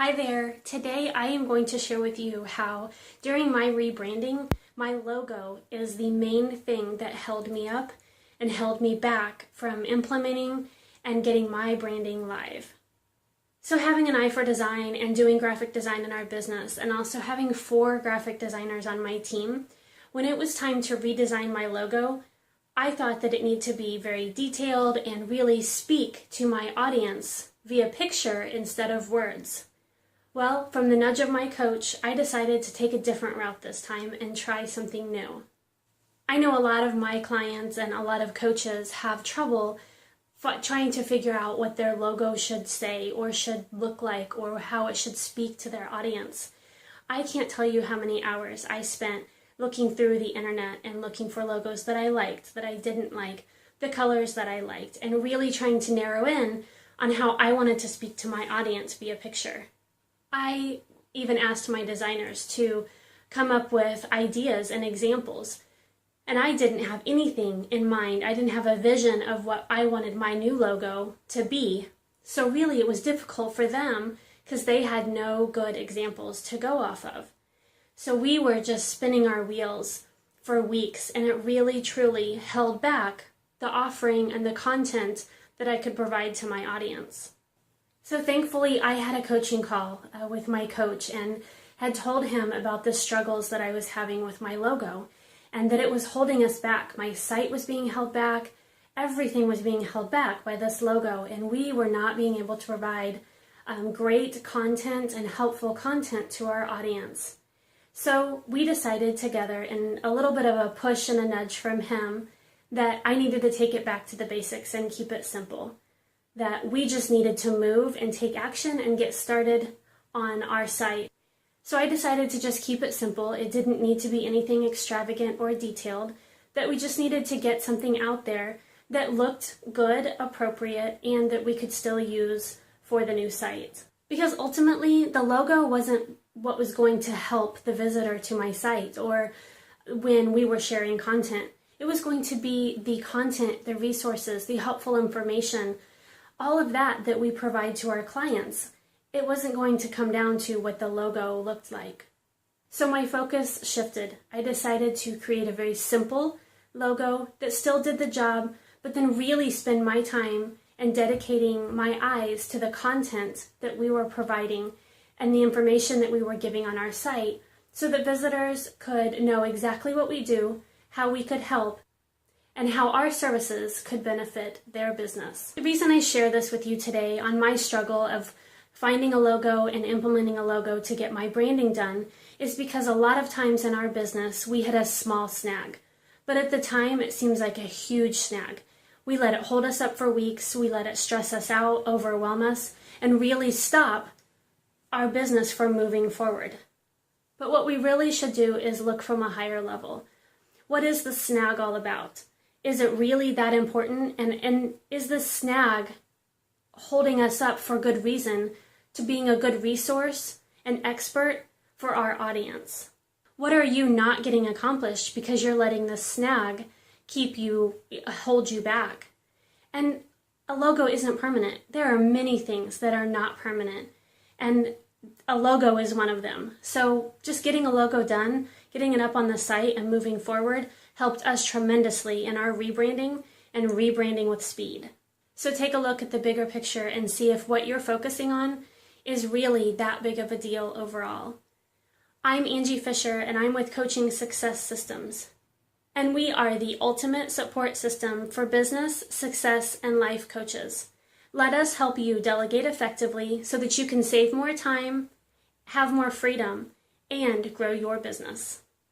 Hi there. Today I am going to share with you how during my rebranding, my logo is the main thing that held me up and held me back from implementing and getting my branding live. So having an eye for design and doing graphic design in our business, and also having 4 graphic designers on my team, when it was time to redesign my logo, I thought that it needed to be very detailed and really speak to my audience via picture instead of words. Well, from the nudge of my coach, I decided to take a different route this time and try something new. I know a lot of my clients and a lot of coaches have trouble trying to figure out what their logo should say or should look like or how it should speak to their audience. I can't tell you how many hours I spent looking through the internet and looking for logos that I liked, that I didn't like, the colors that I liked, and really trying to narrow in on how I wanted to speak to my audience via picture. I even asked my designers to come up with ideas and examples, and I didn't have anything in mind. I didn't have a vision of what I wanted my new logo to be. So really it was difficult for them because they had no good examples to go off of. So we were just spinning our wheels for weeks, and it really truly held back the offering and the content that I could provide to my audience. So thankfully, I had a coaching call with my coach and had told him about the struggles that I was having with my logo and that it was holding us back. My site was being held back. Everything was being held back by this logo, and we were not being able to provide great content and helpful content to our audience. So we decided together, in a little bit of a push and a nudge from him, that I needed to take it back to the basics and keep it simple. That we just needed to move and take action and get started on our site. So I decided to just keep it simple. It didn't need to be anything extravagant or detailed, that we just needed to get something out there that looked good, appropriate, and that we could still use for the new site. Because ultimately, the logo wasn't what was going to help the visitor to my site or when we were sharing content. It was going to be the content, the resources, the helpful information, all of that we provide to our clients. It wasn't going to come down to what the logo looked like. So my focus shifted. I decided to create a very simple logo that still did the job, but then really spend my time and dedicating my eyes to the content that we were providing and the information that we were giving on our site so that visitors could know exactly what we do, how we could help, and how our services could benefit their business. The reason I share this with you today on my struggle of finding a logo and implementing a logo to get my branding done is because a lot of times in our business we hit a small snag, but at the time it seems like a huge snag. We let it hold us up for weeks, we let it stress us out, overwhelm us, and really stop our business from moving forward. But what we really should do is look from a higher level. What is the snag all about? Is it really that important? And is this snag holding us up for good reason to being a good resource and expert for our audience? What are you not getting accomplished because you're letting this snag hold you back? And a logo isn't permanent. There are many things that are not permanent, and a logo is one of them. So just getting a logo done, getting it up on the site and moving forward helped us tremendously in our rebranding and rebranding with speed. So take a look at the bigger picture and see if what you're focusing on is really that big of a deal overall. I'm Angie Fisher, and I'm with Coaching Success Systems. And we are the ultimate support system for business, success, and life coaches. Let us help you delegate effectively so that you can save more time, have more freedom, and grow your business.